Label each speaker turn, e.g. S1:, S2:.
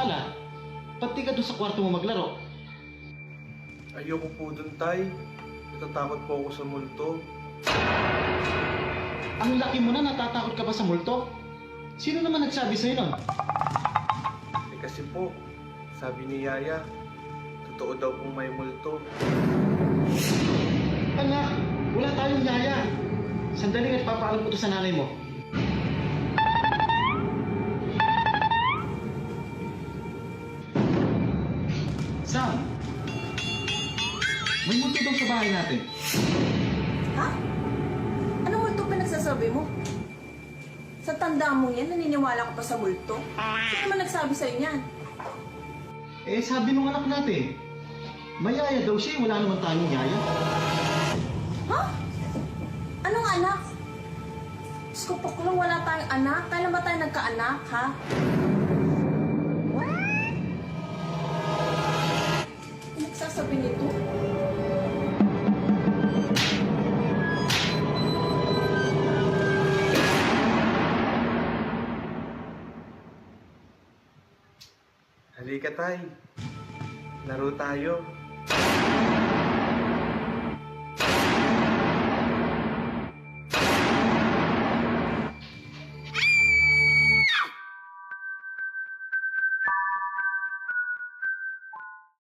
S1: sala. Pati ka doon sa kwarto mo maglaro.
S2: Ayoko po dun, Tay. Natatakot po ako sa multo.
S1: Ang laki mo na, natatakot ka ba sa multo? Sino naman nagsabi sa'yo nun?
S2: Kasi po, sabi ni Yaya, totoo daw pong may multo.
S1: Anak, wala tayong yaya. Sandali at papaalam ko to sa nanay mo. Sam, may multo daw sa bahay natin.
S3: Ha? Anong multo pa nagsasabi mo? Sa tanda mo yan, naniniwala ka pa sa multo? Sino naman nagsabi sa'yo niyan?
S1: Eh, sabi nung anak natin, may yaya daw siya, wala naman tayong yaya.
S3: Ha? Anong anak? Diyos ko, pakulang wala tayong anak. Kailan ba tayo nagkaanak, ha? What? Ano nagsasabi nito?
S2: Halika, Tay. Laro tayo.